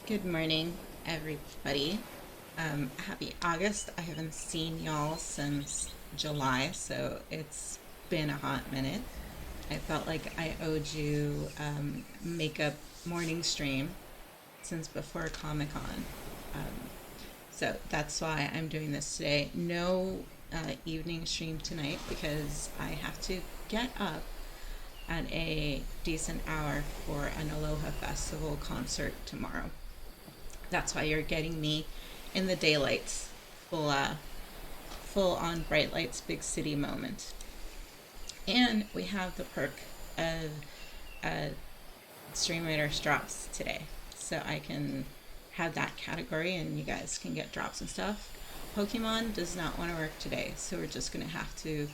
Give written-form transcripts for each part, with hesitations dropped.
Good morning, everybody. Happy August. I haven't seen y'all since July, so it's been a hot minute. I felt like I owed you makeup morning stream since before Comic Con. So that's why I'm doing this today. No evening stream tonight because I have to get up at a decent hour for an Aloha Festival concert tomorrow. That's why you're getting me in the daylights, full full on bright lights, big city moment. And we have the perk of uh, Stream Raiders drops today, so I can have that category, and you guys can get drops and stuff. Pokemon does not want to work today, so we're just gonna have to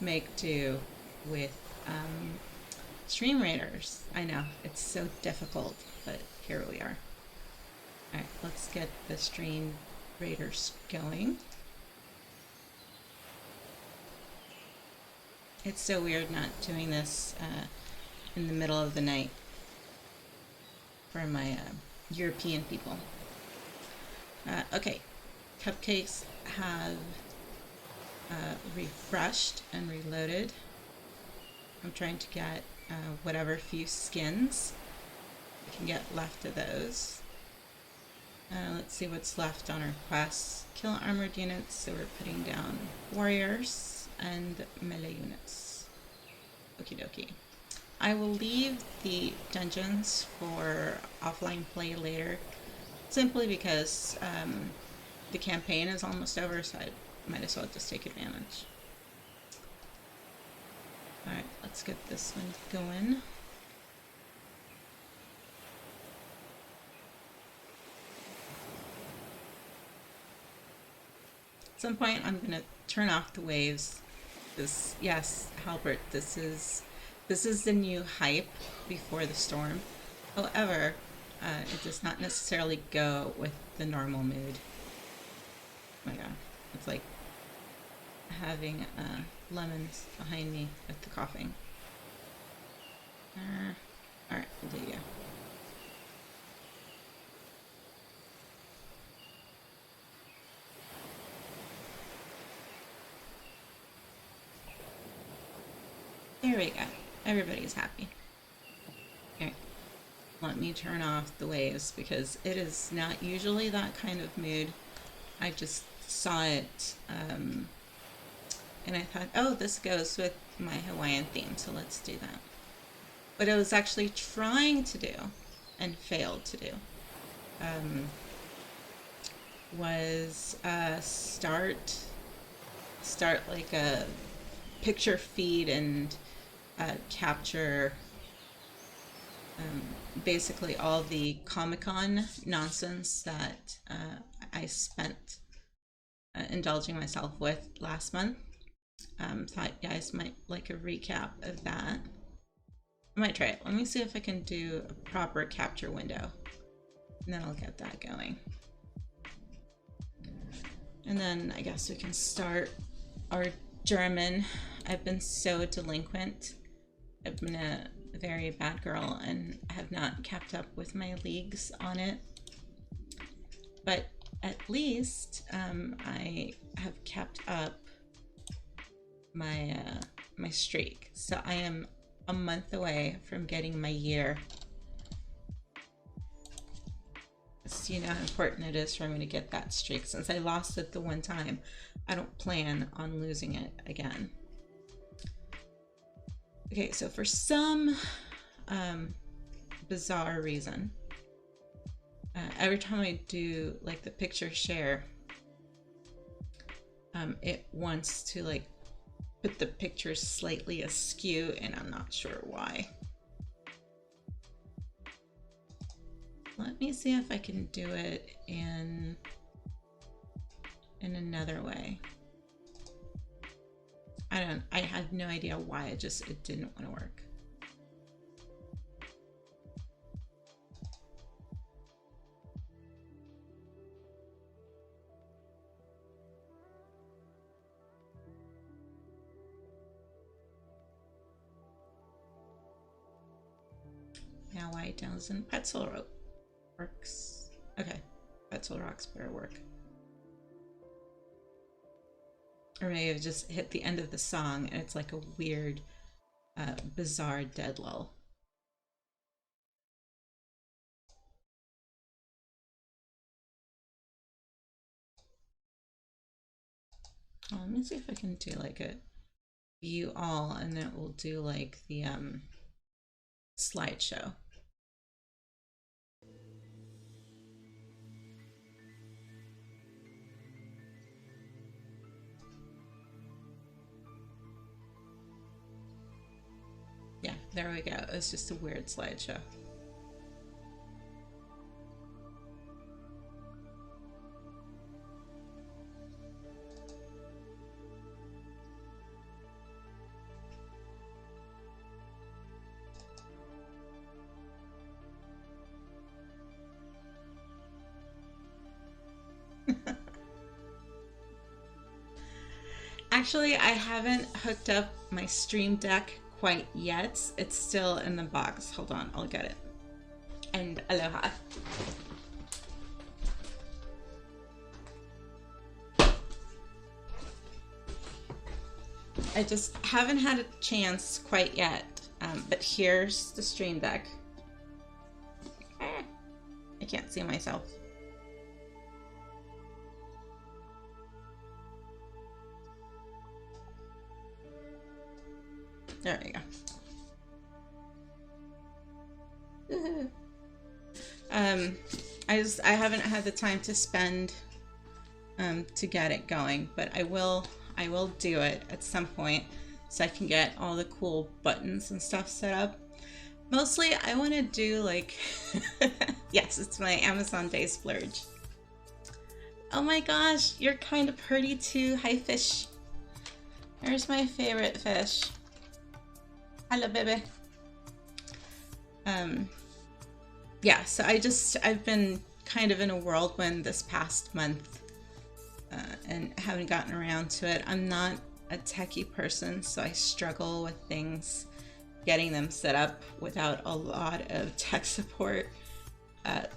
make do with Stream Raiders. I know it's so difficult, but here we are. All right, let's get the Stream Raiders going. It's so weird not doing this in the middle of the night for my European people. Okay, cupcakes have refreshed and reloaded. I'm trying to get whatever few skins I can get left of those. Let's see what's left on our quests. Kill armored units, so we're putting down warriors and melee units. Okie dokie. I will leave the dungeons for offline play later, simply because the campaign is almost over, so I might as well just take advantage. Alright, let's get this one going. At some point, I'm gonna turn off the waves. Yes, Halbert, this is the new hype before the storm. However, it does not necessarily go with the normal mood. Oh my god, it's like having lemons behind me with the coughing. Alright, we'll do you. There we go. Everybody's happy. Okay. Let me turn off the waves because it is not usually that kind of mood. I just saw it and I thought, oh, this goes with my Hawaiian theme, so let's do that. What I was actually trying to do and failed to do was start like a picture feed and capture basically all the Comic-Con nonsense that I spent indulging myself with last month. Thought you guys might like a recap of that. I might try it. Let me see if I can do a proper capture window, and then I'll get that going. And then I guess we can start our German. I've been so delinquent. I've been a very bad girl and have not kept up with my leagues on it. But at least I have kept up my streak. So I am a month away from getting my year. So you know how important it is for me to get that streak. Since I lost it the one time, I don't plan on losing it again. Okay, so for some bizarre reason, every time I do like the picture share, it wants to like put the picture slightly askew, and I'm not sure why. Let me see if I can do it in another way. I had no idea why it didn't want to work. Now why doesn't pretzel rope works? Okay, Pretzel Rocks better work. Or maybe I've just hit the end of the song and it's like a weird, bizarre dead lull. Let me see if I can do like a view all, and then we'll do like the slideshow. Yeah, there we go. It's just a weird slideshow. Actually, I haven't hooked up my Stream Deck quite yet. It's still in the box. Hold on, I'll get it. And aloha. I just haven't had a chance quite yet. But here's the Stream Deck. I can't see myself. There we go. I haven't had the time to spend to get it going, but I will do it at some point so I can get all the cool buttons and stuff set up. Mostly I want to do like yes, it's my Amazon Day splurge. Oh my gosh, you're kind of pretty too. Hi fish. There's my favorite fish. Hello baby. Yeah, so I've been kind of in a whirlwind this past month and haven't gotten around to it. I'm not a techie person, so I struggle with things, getting them set up without a lot of tech support.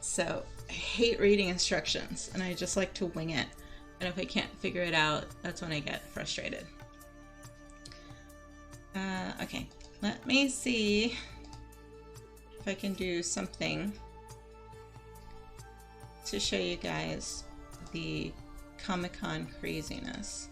So I hate reading instructions and I just like to wing it. And if I can't figure it out, that's when I get frustrated. Okay, let me see if I can do something to show you guys the Comic-Con craziness.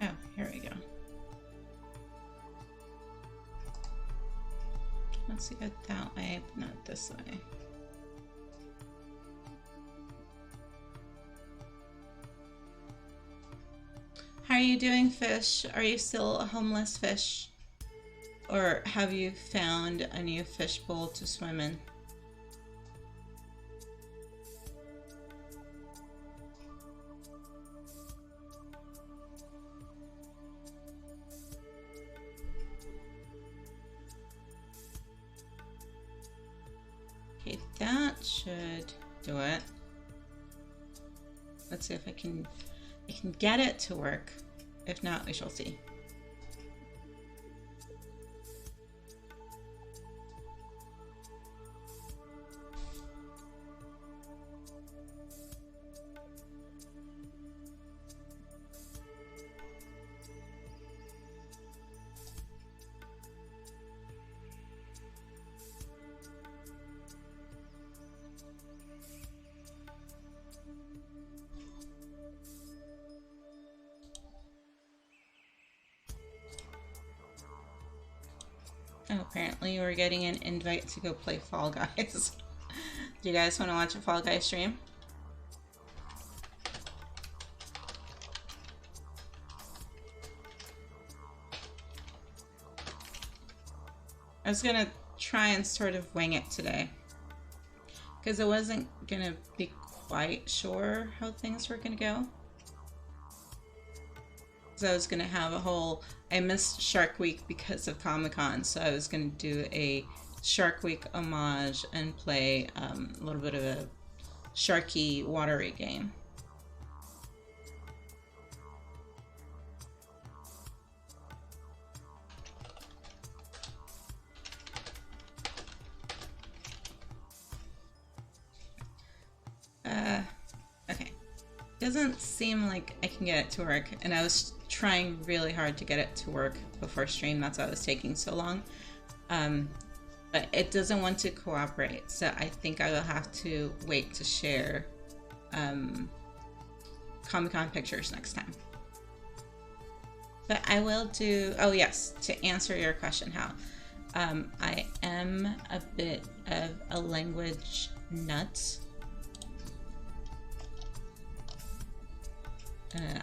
Oh, here we go. Let's go that way, but not this way. How are you doing, fish? Are you still a homeless fish? Or have you found a new fishbowl to swim in? Okay, that should do it. Let's see if I can get it to work. If not, we shall see. Oh, apparently we're getting an invite to go play Fall Guys. Do you guys want to watch a Fall Guys stream? I was gonna try and sort of wing it today because I wasn't gonna be quite sure how things were gonna go. So I was gonna have a whole, I missed Shark Week because of Comic-Con, so I was gonna do a Shark Week homage and play a little bit of a sharky, watery game. Okay. Doesn't seem like I can get it to work, and I was trying really hard to get it to work before stream. That's why it was taking so long. But it doesn't want to cooperate, so I think I will have to wait to share Comic-Con pictures next time. But I will do, oh yes, to answer your question, how I am a bit of a language nut.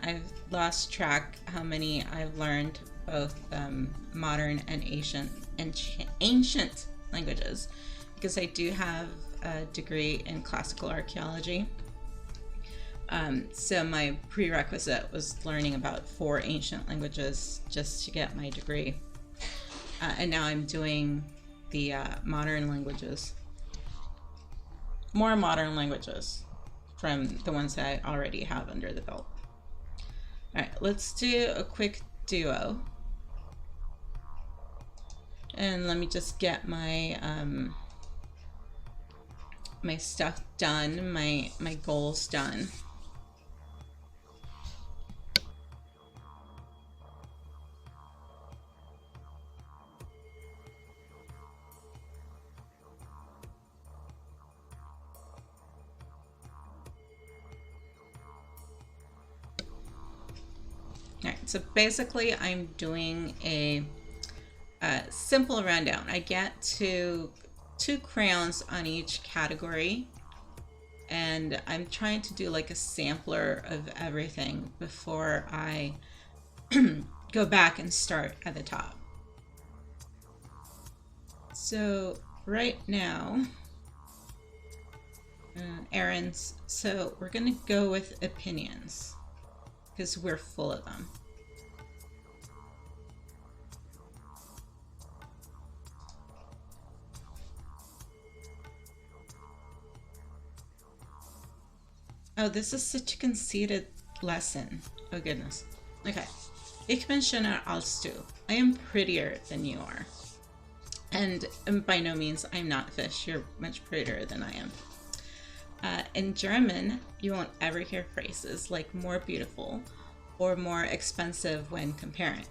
I've lost track how many I've learned, both modern and ancient languages, because I do have a degree in classical archaeology. So my prerequisite was learning about 4 ancient languages just to get my degree. And now I'm doing the modern languages. More modern languages from the ones that I already have under the belt. All right, let's do a quick duo. And let me just get my my stuff done, my goals done. All right, so basically I'm doing a simple rundown. I get to 2 crayons on each category, and I'm trying to do like a sampler of everything before I go back and start at the top. So right now, errands, so we're gonna go with opinions because we're full of them. Oh, this is such a conceited lesson. Oh goodness. Okay. Ich bin schöner als du. I am prettier than you are. And by no means, I'm not fish. You're much prettier than I am. In German, you won't ever hear phrases like more beautiful or more expensive when comparing.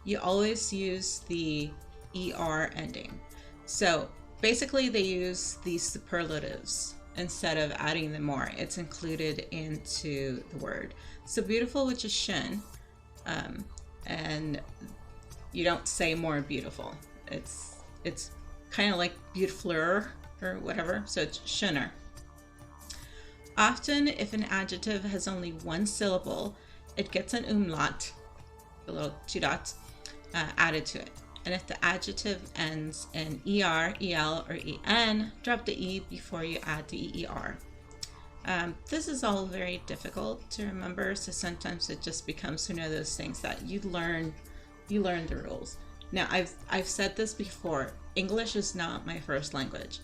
You always use the ER ending. So basically they use these superlatives instead of adding them more. It's included into the word. So beautiful, which is schön, and you don't say more beautiful. It's kind of like beautifuler or whatever, so it's schöner. Often, if an adjective has only 1 syllable, it gets an umlaut, a little 2 dots, added to it. And if the adjective ends in er, el, or en, drop the e before you add the eer. This is all very difficult to remember, so sometimes it just becomes one of those things that you learn the rules. Now, I've said this before, English is not my first language.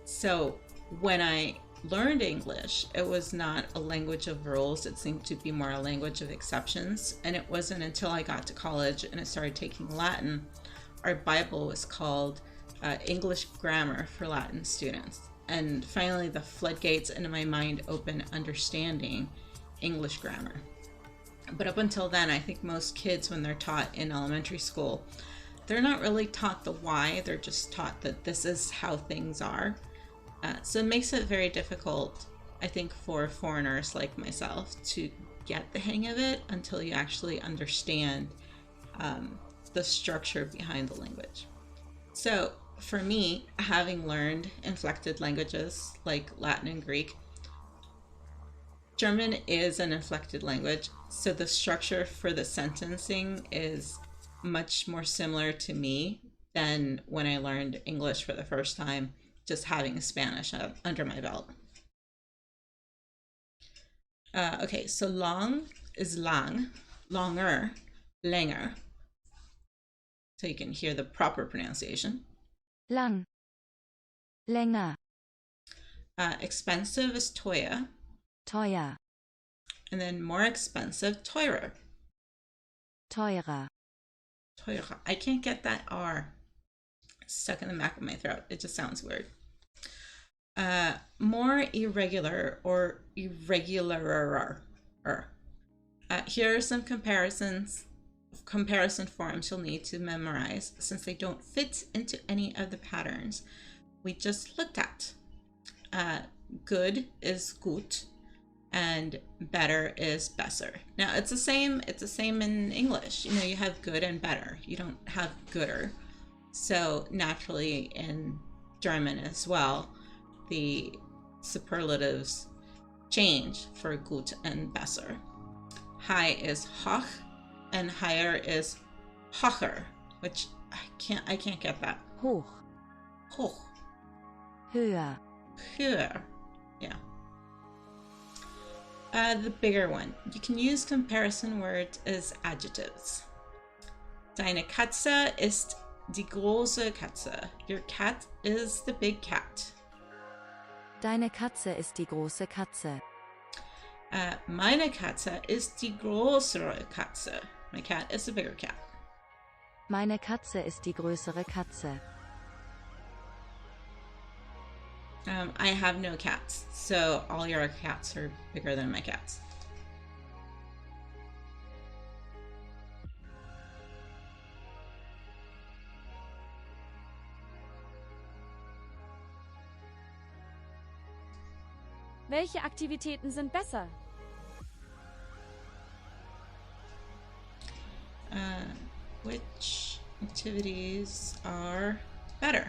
So when I learned English, it was not a language of rules. It seemed to be more a language of exceptions. And it wasn't until I got to college and I started taking Latin, our Bible was called English Grammar for Latin students. And finally, the floodgates into my mind opened understanding English grammar. But up until then, I think most kids, when they're taught in elementary school, they're not really taught the why. They're just taught that this is how things are. So it makes it very difficult, I think, for foreigners like myself to get the hang of it until you actually understand the structure behind the language. So for me, having learned inflected languages like Latin and Greek, German is an inflected language, so the structure for the sentencing is much more similar to me than when I learned English for the first time, just having Spanish under my belt. Okay, so long is lang, longer, länger. So you can hear the proper pronunciation. Lang. Länger. Expensive is teuer, teuer, and then more expensive, teurer. teurer, Teurer. I can't get that R stuck in the back of my throat. It just sounds weird. More irregular or irregularer. Here are some comparison forms you'll need to memorize since they don't fit into any of the patterns we just looked at. Good is gut, and better is besser. Now it's the same in English. You have good and better. You don't have gooder. So naturally in German as well, the superlatives change for gut and besser. High is hoch and higher is hocher, which I can't get that. hoch, Hoch. höher, Höher. Yeah. The bigger one. You can use comparison words as adjectives. Deine Katze ist die große Katze. Your cat is the big cat. deine Katze ist die große Katze. Meine Katze ist die größere Katze. My cat is the bigger cat. Meine Katze ist die größere Katze. I have no cats, so all your cats are bigger than my cats. Welche Aktivitäten sind besser? Which activities are better?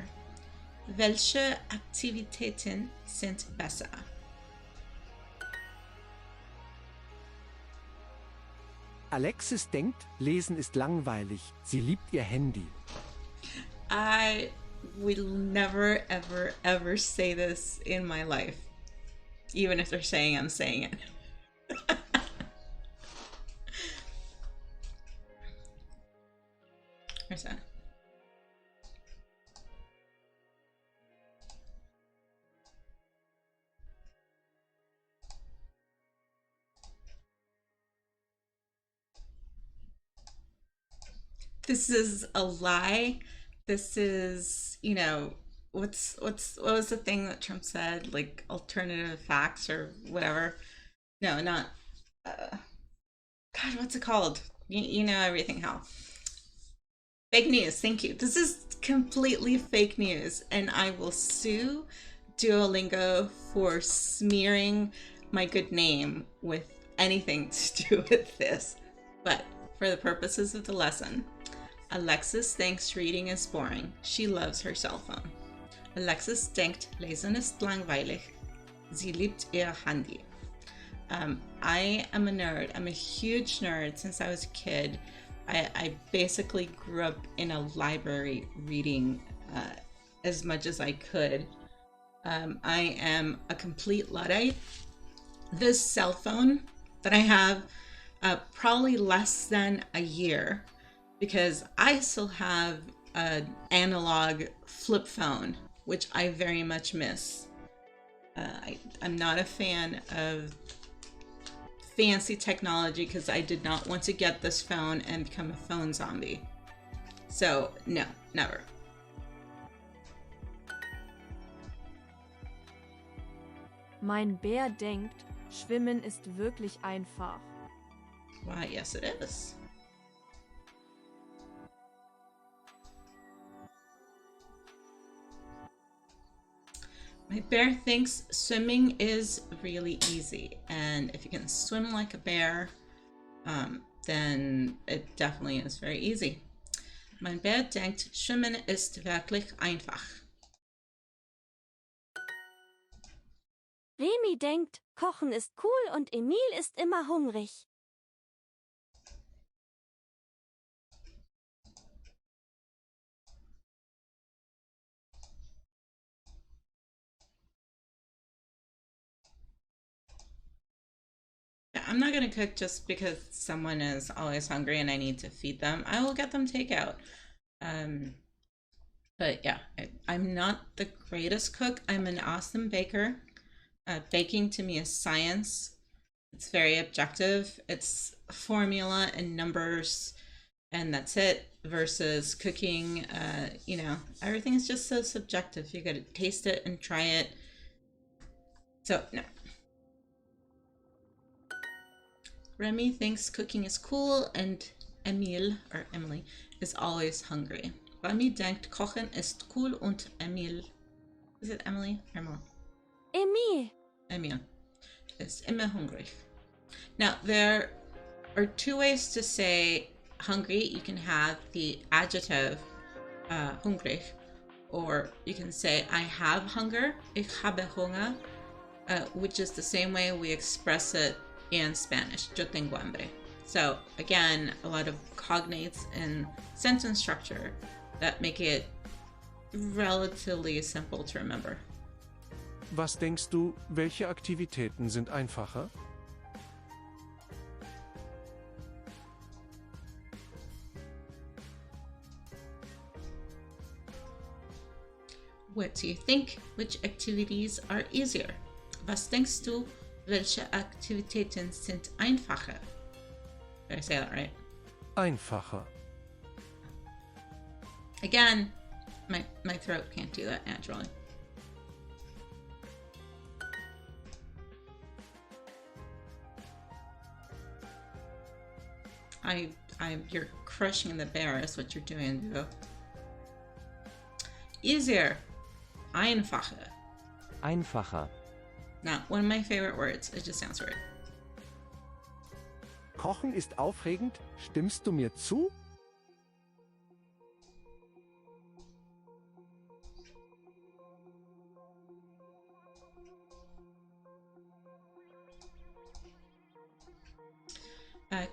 Welche Aktivitäten sind besser? Alexis denkt, Lesen ist langweilig. Sie liebt ihr Handy. I will never, ever, ever say this in my life. Even if they're saying I'm saying it. Where's that? This is a lie. This is, what was the thing that Trump said? Like alternative facts or whatever. No, not. God, what's it called? You know everything, Hal. Fake news. Thank you. This is completely fake news, and I will sue Duolingo for smearing my good name with anything to do with this. But for the purposes of the lesson, Alexis thinks reading is boring. She loves her cell phone. Alexis denkt, Lesen ist langweilig. Sie liebt ihr Handy. I am a nerd. I'm a huge nerd since I was a kid. I basically grew up in a library reading as much as I could. I am a complete Luddite. This cell phone that I have, probably less than a year, because I still have an analog flip phone, which I very much miss. I'm not a fan of fancy technology because I did not want to get this phone and become a phone zombie. So, no, never. Mein Bär denkt, Schwimmen ist wirklich einfach. Why, yes, it is. My bear thinks swimming is really easy, and if you can swim like a bear, then it definitely is very easy. Mein Bär denkt, Schwimmen ist wirklich einfach. Remi denkt, Kochen ist cool und Emil ist immer hungrig. I'm not going to cook just because someone is always hungry and I need to feed them. I will get them takeout. But yeah, I'm not the greatest cook. I'm an awesome baker. Baking to me is science. It's very objective. It's formula and numbers, and that's it. Versus cooking, everything is just so subjective. You got to taste it and try it. So no. Remy thinks cooking is cool, and Emily is always hungry. Remy denkt, Kochen ist cool und Emil, is it Emily or Emil? Emil. Is immer hungrig. Now, there are two ways to say hungry. You can have the adjective hungrig, or you can say I have hunger, ich habe Hunger, which is the same way we express it in Spanish, yo tengo hambre. So again, a lot of cognates and sentence structure that make it relatively simple to remember. Was denkst du, welche Aktivitäten sind einfacher? What do you think? Which activities are easier? Was denkst du, welche Aktivitäten sind einfacher? Did I say that right? Einfacher. Again, my throat can't do that naturally. You're crushing the bear is what you're doing, Duo. Easier. Einfacher. Einfacher. Now, one of my favorite words. It just sounds weird. Kochen ist aufregend, stimmst du mir zu?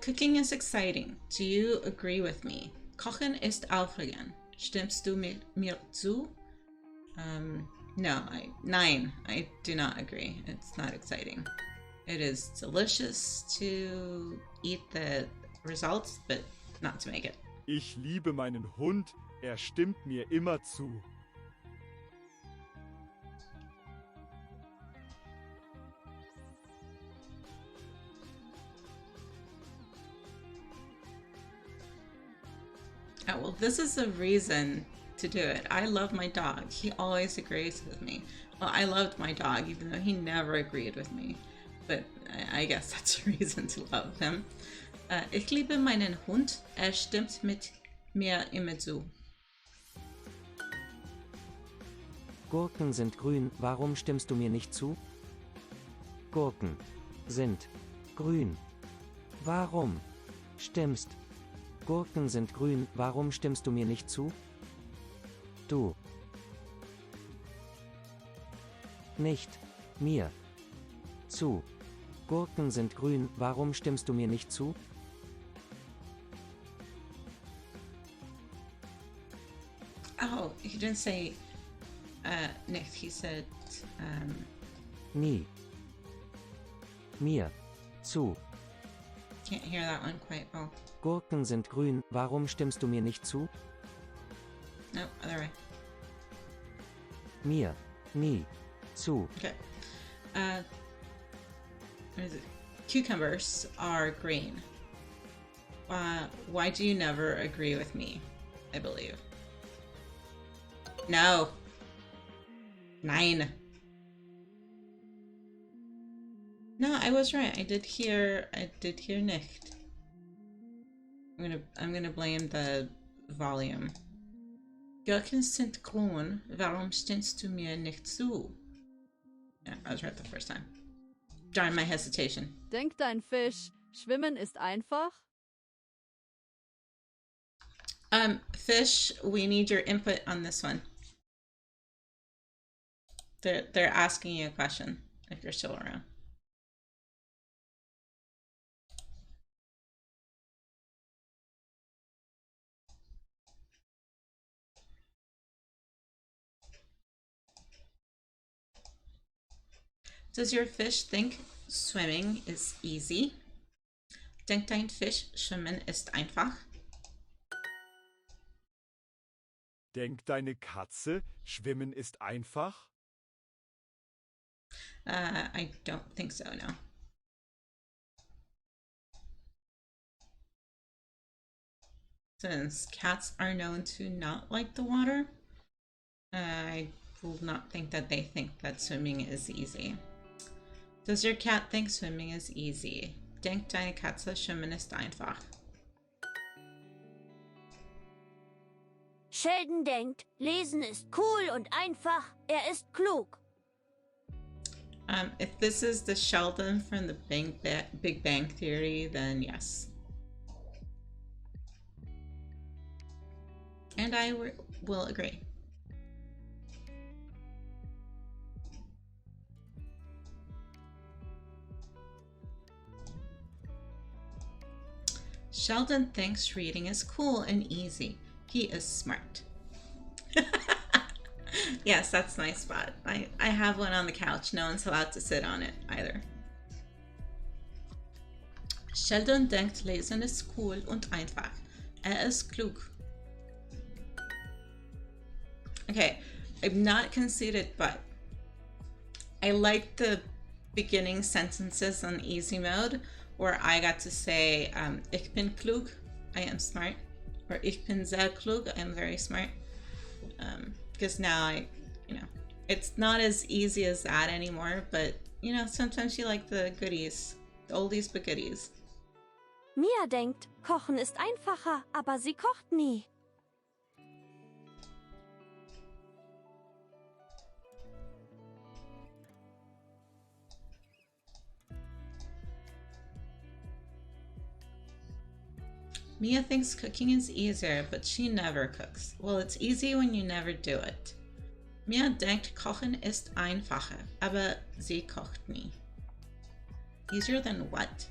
Cooking is exciting. Do you agree with me? Kochen ist aufregend. Stimmst du mir zu? No, nein, I do not agree. It's not exciting. It is delicious to eat the results, but not to make it. Ich liebe meinen Hund, er stimmt mir immer zu. Oh, well, this is a reason to do it. I love my dog. He always agrees with me. Well, I loved my dog, even though he never agreed with me. But I guess that's a reason to love him. Ich liebe meinen Hund. Er stimmt mit mir immer zu. Gurken sind grün, warum stimmst du mir nicht zu? Gurken sind grün. Warum stimmst? Gurken sind grün, warum stimmst du mir nicht zu? Du nicht mir zu. Gurken sind grün, warum stimmst du mir nicht zu? Oh, he didn't say nicht. He said Nie mir zu. can't hear that one quite well. Gurken sind grün, warum stimmst du mir nicht zu? No, other way. Mir nie zu. Okay. What is it? Cucumbers are green. Why do you never agree with me? I believe. No. Nein. No, I was right. I did hear nicht. I'm gonna blame the volume. Gurken sind grün, warum stimmst du mir nicht zu? Yeah, I was right the first time. Darn my hesitation. Denkt ein Fisch, Schwimmen ist einfach? Fish, we need your input on this one. They're asking you a question if you're still around. Does your fish think swimming is easy? Denkt dein Fisch, schwimmen ist einfach? Denkt deine Katze, Schwimmen ist einfach? I don't think so, no. Since cats are known to not like the water, I will not think that they think that swimming is easy. Does your cat think swimming is easy? Denkt deine Katze, Schwimmen ist einfach? Sheldon denkt, Lesen ist cool und einfach. Er ist klug. If this is the Sheldon from the Big Bang Theory, then yes. And I will agree. Sheldon thinks reading is cool and easy. He is smart. Yes, that's my spot. I have one on the couch. No one's allowed to sit on it either. Sheldon denkt, Lesen ist cool und einfach. Ist klug. Okay, I'm not conceited, but I like the beginning sentences on easy mode where I got to say, ich bin klug, I am smart, or ich bin sehr klug, I am very smart. Because now it's not as easy as that anymore, but sometimes you like the goodies, the oldies but goodies. Mia denkt, Kochen ist einfacher, aber sie kocht nie. Mia thinks cooking is easier, but she never cooks. Well, it's easy when you never do it. Mia denkt, Kochen ist einfacher, aber sie kocht nie. Easier than what?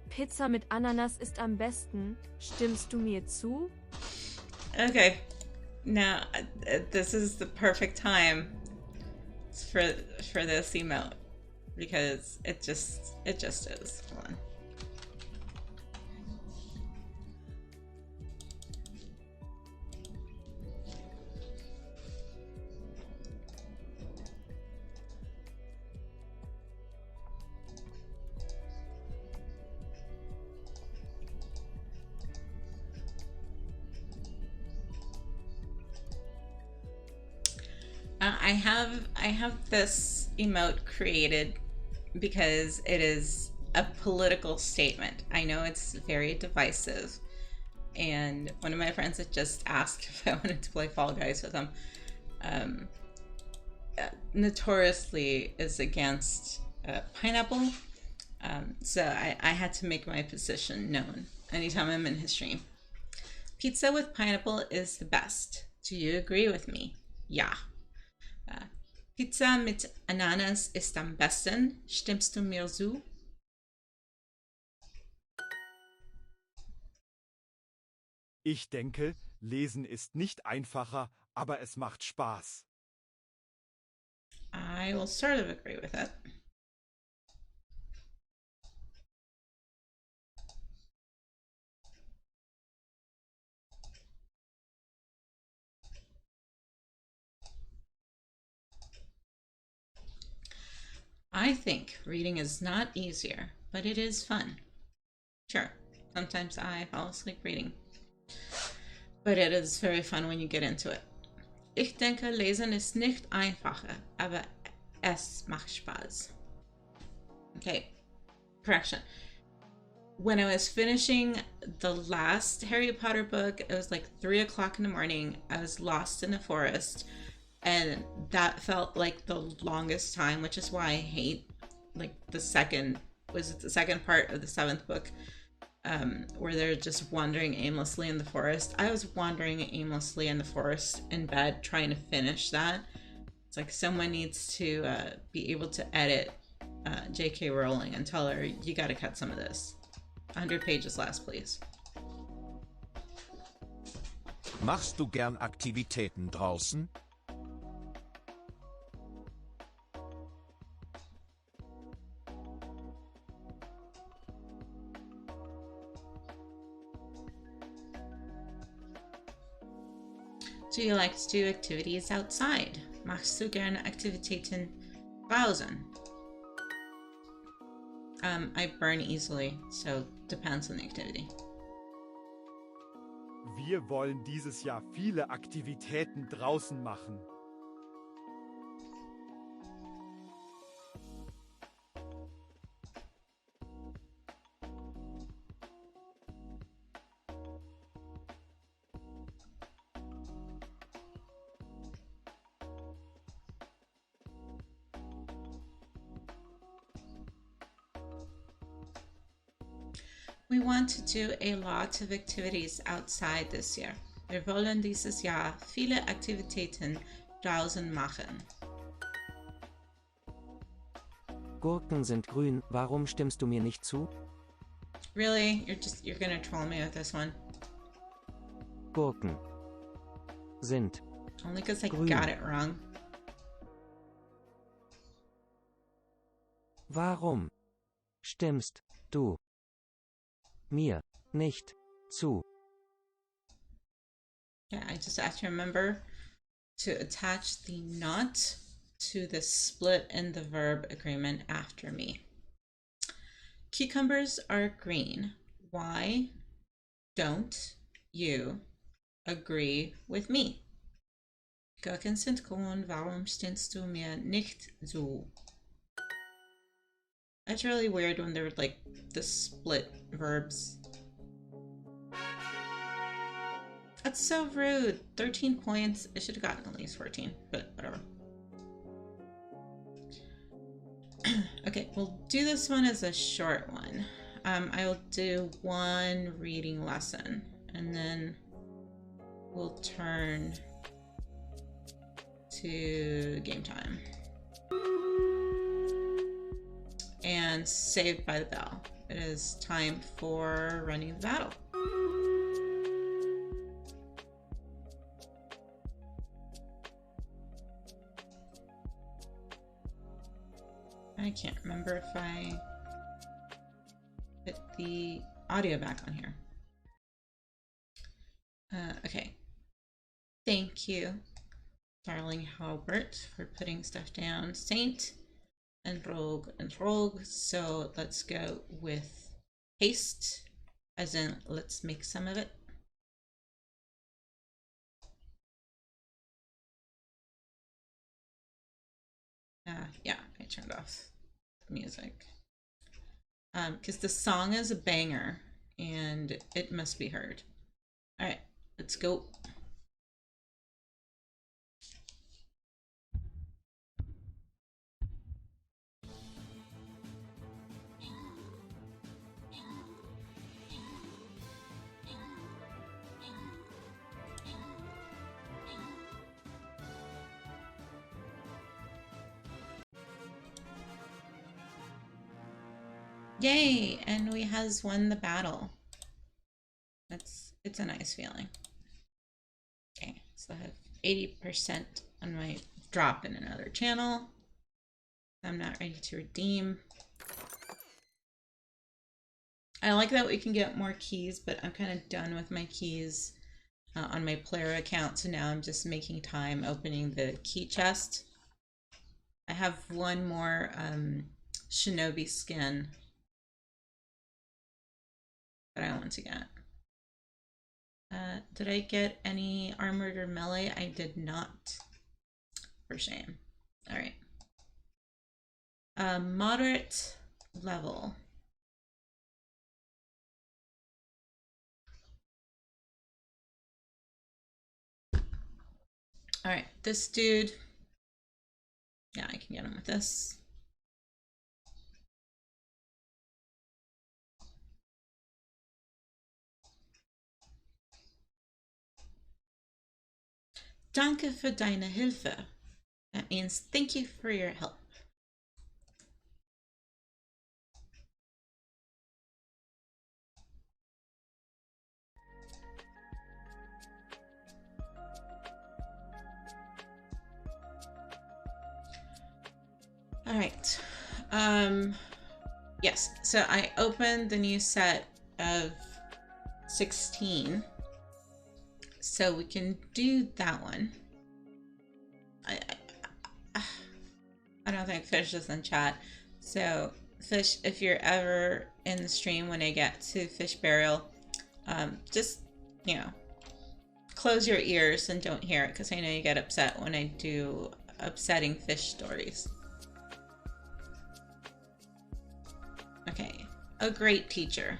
Pizza mit Ananas ist am besten. Stimmst du mir zu? Okay, now this is the perfect time for this emote because it just is. Hold on. I have this emote created because it is a political statement. I know it's very divisive, and one of my friends had just asked if I wanted to play Fall Guys with him. Notoriously is against pineapple, so I had to make my position known anytime I'm in his stream. Pizza with pineapple is the best. Do you agree with me? Ja. Pizza mit Ananas ist am besten. Stimmst du mir zu? Ich denke, Lesen ist nicht einfacher, aber es macht Spaß. I will sort of agree with it. I think reading is not easier, but it is fun. Sure, sometimes I fall asleep reading, but it is very fun when you get into it. Ich denke, Lesen ist nicht einfacher, aber es macht Spaß. Okay, correction. When I was finishing the last Harry Potter book, it was like 3 o'clock in the morning. I was lost in a forest, and that felt like the longest time, which is why I hate the second part of the 7th book, where they're just wandering aimlessly in the forest. I was wandering aimlessly in the forest in bed trying to finish that. It's like someone needs to be able to edit J.K. Rowling and tell her, you gotta cut some of this. 100 pages less, please. Machst du gern Aktivitäten draußen? Do you like to do activities outside? Machst du gerne Aktivitäten Draußen. I burn easily, so depends on the activity. Wir wollen dieses Jahr viele Aktivitäten draußen machen. We want to do a lot of activities outside this year. Wir wollen dieses Jahr viele Aktivitäten draußen machen. Gurken sind grün, warum stimmst du mir nicht zu? Really? You're gonna troll me with this one? Gurken sind Only because I grün. got it wrong. Warum stimmst du mir nicht zu? Yeah, I just have to remember to attach the not to the split in the verb agreement after me. Cucumbers are green. Why don't you agree with me? Gurken sind grün. Warum stimmst du mir nicht zu? It's really weird when they're like the split verbs. That's so rude. 13 points. I should have gotten at least 14, but whatever. Okay, we'll do this one as a short one. I will do one reading lesson and then we'll turn to game time. And Saved by the Bell. It is time for running the battle. I can't remember if I put the audio back on here. Okay. Thank you, darling Halbert, for putting stuff down. Saint and Rogue and Rogue. So let's go with haste, as in let's make some of it. Yeah, I turned off the music. Because the song is a banger and it must be heard. All right, let's go. Yay, and we has won the battle. It's a nice feeling. Okay, so I have 80% on my drop in another channel. I'm not ready to redeem. I like that we can get more keys, but I'm kind of done with my keys on my player account, so now I'm just making time opening the key chest. I have one more shinobi skin that I want to get. Did I get any armored or melee? I did not. For shame. All right. Moderate level. All right, this dude. Yeah, I can get him with this. Danke für deine Hilfe. That means thank you for your help. All right. Yes, so I opened the new set of 16. So we can do that one. I don't think Fish is in chat. So, Fish, if you're ever in the stream when I get to Fish Burial, just, you know, close your ears and don't hear it, because I know you get upset when I do upsetting fish stories. Okay, a great teacher.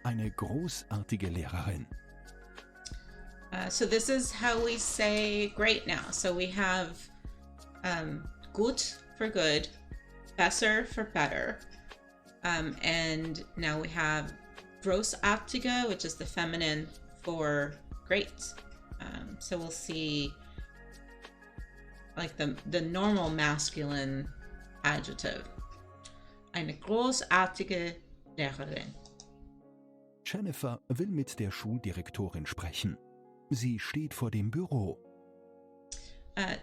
Eine großartige Lehrerin. So this is how we say great now. So we have gut for good, besser for better, and now we have großartige, which is the feminine for great. So we'll see like the normal masculine adjective. Eine großartige Lehrerin. Jennifer will mit der Schuldirektorin sprechen. Sie steht vor dem Büro.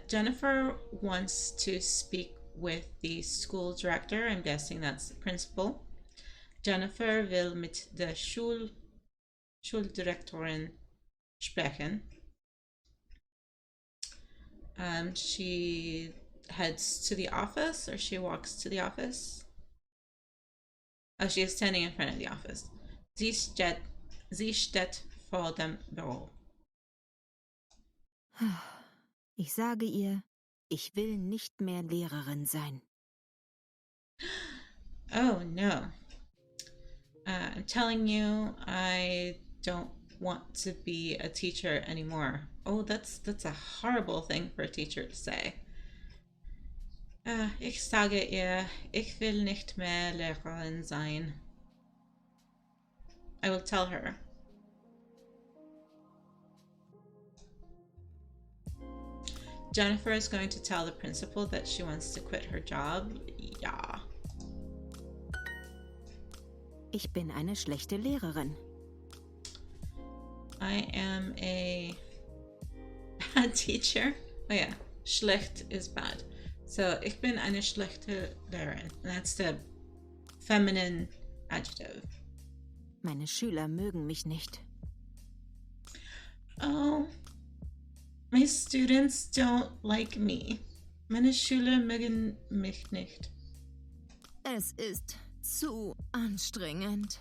Jennifer wants to speak with the school director. I'm guessing that's the principal. Jennifer will mit der Schuldirektorin sprechen. She heads to the office, or she walks to the office. Oh, she is standing in front of the office. Sie steht vor dem Büro. Ich sage ihr, ich will nicht mehr Lehrerin sein. Oh no. I'm telling you, I don't want to be a teacher anymore. Oh, that's a horrible thing for a teacher to say. Ich sage ihr, ich will nicht mehr Lehrerin sein. I will tell her. Jennifer is going to tell the principal that she wants to quit her job. Ja. Ich bin eine schlechte Lehrerin. I am a bad teacher. Oh yeah, schlecht is bad. So, ich bin eine schlechte Lehrerin. That's the feminine adjective. Meine Schüler mögen mich nicht. Oh, my students don't like me. Meine Schüler mögen mich nicht. Es ist zu anstrengend.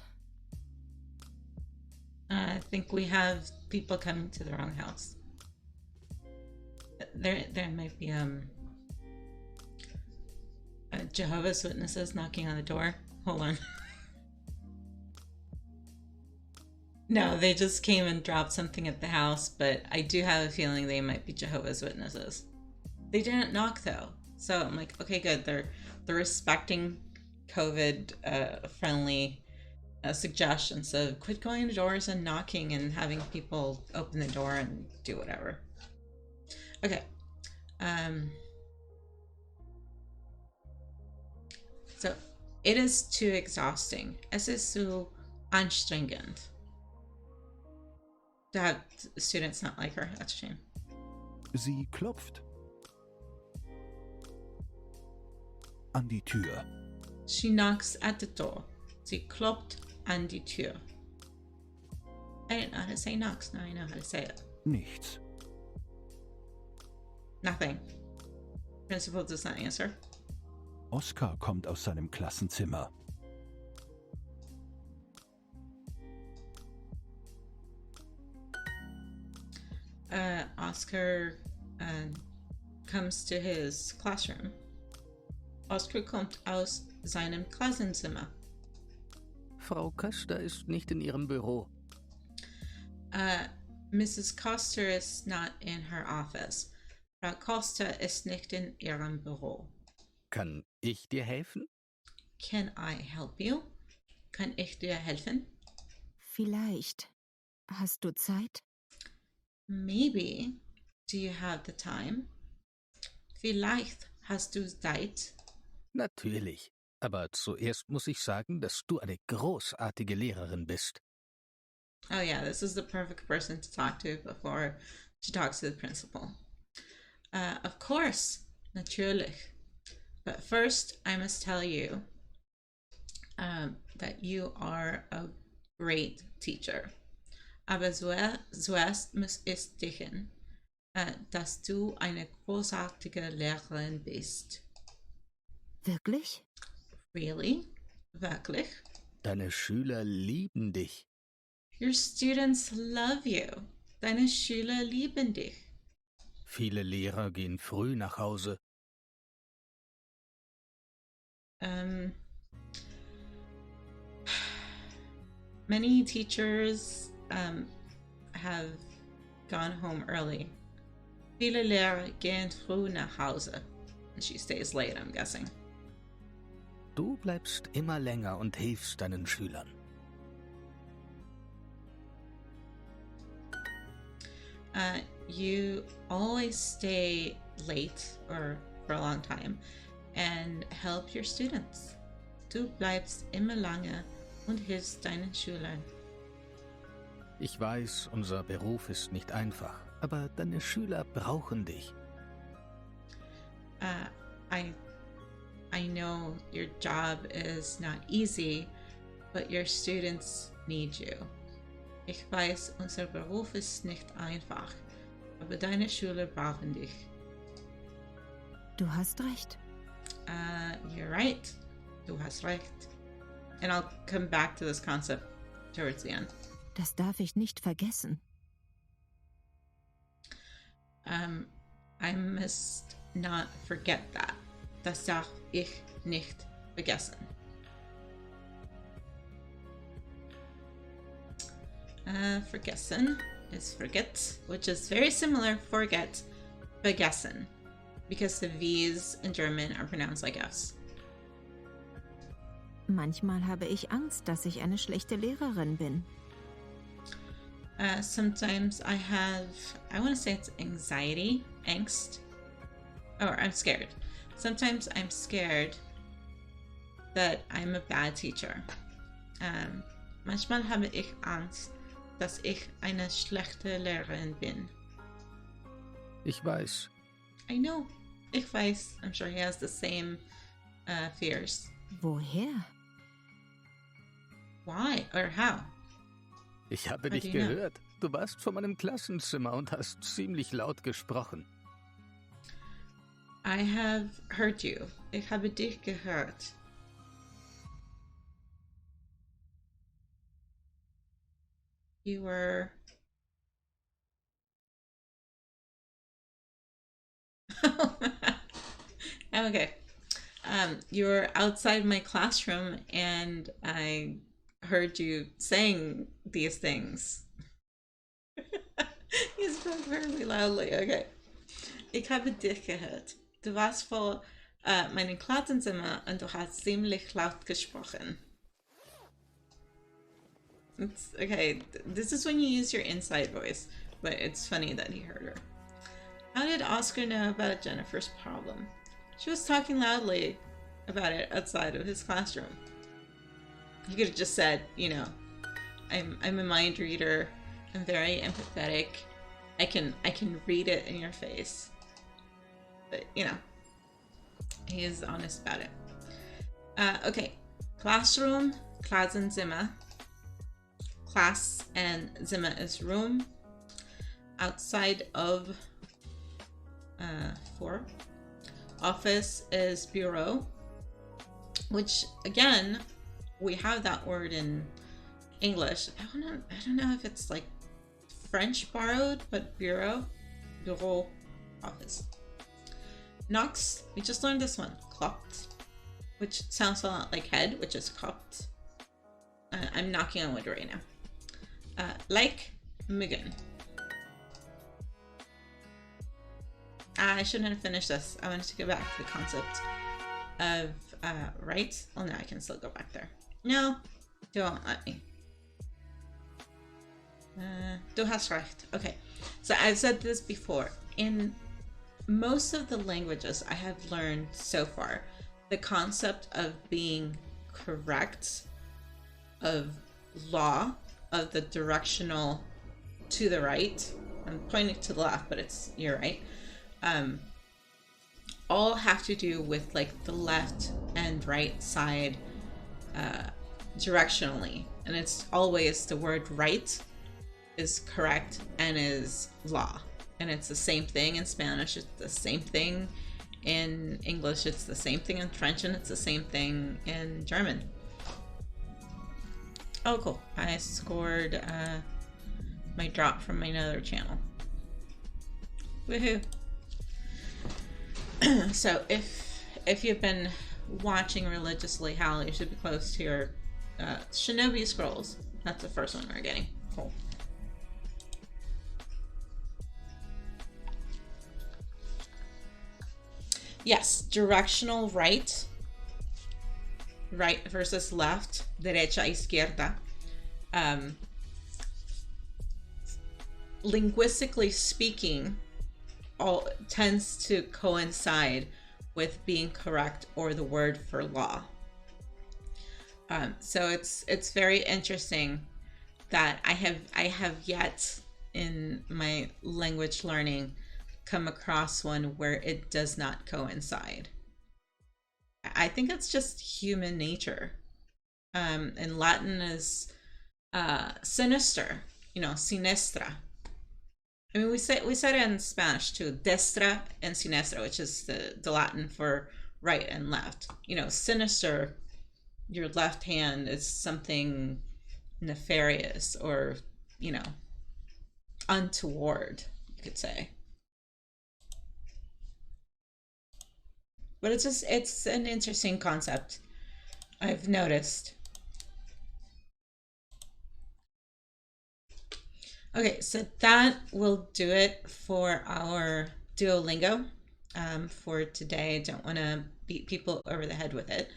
I think we have people coming to the wrong house. There might be Jehovah's Witnesses knocking on the door. Hold on. No, they just came and dropped something at the house, but I do have a feeling they might be Jehovah's Witnesses. They didn't knock though, so I'm like, okay, good. They're respecting COVID friendly suggestions of quit going to doors and knocking and having people open the door and do whatever. Okay. So it is too exhausting. Es ist so anstrengend. To have students not like her. That's a shame. Sie klopft. An die Tür. She knocks at the door. Sie klopft an die Tür. I didn't know how to say knocks. Now I know how to say it. Nichts. Nothing. Principal does not answer. Oskar kommt aus seinem Klassenzimmer. Oscar comes to his classroom. Oscar kommt aus seinem Klassenzimmer. Frau Köster ist nicht in ihrem Büro. Mrs. Coster is not in her office. Frau Costa ist nicht in ihrem Büro. Kann ich dir helfen? Can I help you? Kann ich dir helfen? Vielleicht. Hast du Zeit? Maybe. Do you have the time? Vielleicht hast du Zeit. Natürlich. Aber zuerst muss ich sagen, dass du eine großartige Lehrerin bist. Oh yeah, this is the perfect person to talk to before she talks to the principal. Of course, natürlich. But first, I must tell you, that you are a great teacher. Aber zuerst muss ich dich, dass du eine großartige Lehrerin bist. Wirklich? Really? Wirklich? Deine Schüler lieben dich. Your students love you. Deine Schüler lieben dich. Viele Lehrer gehen früh nach Hause. Many teachers have gone home early. Viele Lehrer gehen früh nach Hause. And she stays late, I'm guessing. Du bleibst immer länger und hilfst deinen Schülern. You always stay late or for a long time and help your students. Du bleibst immer lange und hilfst deinen Schülern. Ich weiß, unser Beruf ist nicht einfach, aber deine Schüler brauchen dich. I know your job is not easy, but your students need you. Ich weiß, unser Beruf ist nicht einfach, aber deine Schüler brauchen dich. Du hast recht. You're right. Du hast recht. And I'll come back to this concept towards the end. Das darf ich nicht vergessen. I must not forget that. Das darf ich nicht vergessen. Vergessen is forget, which is very similar, forget, vergessen, because the V's in German are pronounced like F's. Manchmal habe ich Angst, dass ich eine schlechte Lehrerin bin. Sometimes I want to say it's anxiety, angst, or I'm scared. Sometimes I'm scared that I'm a bad teacher. Manchmal habe ich Angst, dass ich eine schlechte Lehrerin bin. Ich weiß. I know. Ich weiß. I'm sure he has the same fears. Woher? Why or how? Ich habe dich gehört. Du warst vor meinem Klassenzimmer und hast ziemlich laut gesprochen. I have heard you. Ich habe dich gehört. You were... Okay. You were outside my classroom and I heard you saying these things. You spoke very loudly. Okay. Ich habe dich gehört. Du warst vor meinem Klassenzimmer und du hast ziemlich laut gesprochen. It's, okay, this is when you use your inside voice, but it's funny that he heard her. How did Oscar know about Jennifer's problem? She was talking loudly about it outside of his classroom. He could have just said, you know, I'm a mind reader. I'm very empathetic. I can read it in your face. But you know, he is honest about it. Okay, classroom, Klassenzimmer. Class and Zimmer is room. Outside of for. Office is bureau, which again, we have that word in English. I don't know if it's like French borrowed, but bureau, office. Knox, we just learned this one, klopft, which sounds a lot like head, which is klopft. I'm knocking on wood right now. Like Muggen. I shouldn't have finished this. I wanted to go back to the concept of right. Well, no, I can still go back there. No, you won't let me. Du hast recht. Okay, so I've said this before. In most of the languages I have learned so far, the concept of being correct, of law, of the directional to the right. I'm pointing to the left, but it's you're right. All have to do with like the left and right side directionally, and it's always the word right is correct and is law. And it's the same thing in Spanish, it's the same thing in English, it's the same thing in French, and it's the same thing in German. Oh, cool. I scored my drop from my other channel. Woohoo. So if you've been watching religiously, Hal, you should be close to your Shinobi Scrolls. That's the first one we're getting. Cool. Yes, directional right. Right versus left. Derecha, izquierda. Linguistically speaking, all tends to coincide with being correct or the word for law. So it's very interesting that I have yet in my language learning come across one where it does not coincide. I think it's just human nature. In Latin is sinister, sinistra. I mean, we say it in Spanish too, destra and sinistra, which is the Latin for right and left. Sinister, your left hand is something nefarious or, untoward, you could say. But it's an interesting concept, I've noticed. Okay, so that will do it for our Duolingo for today. I don't want to beat people over the head with it.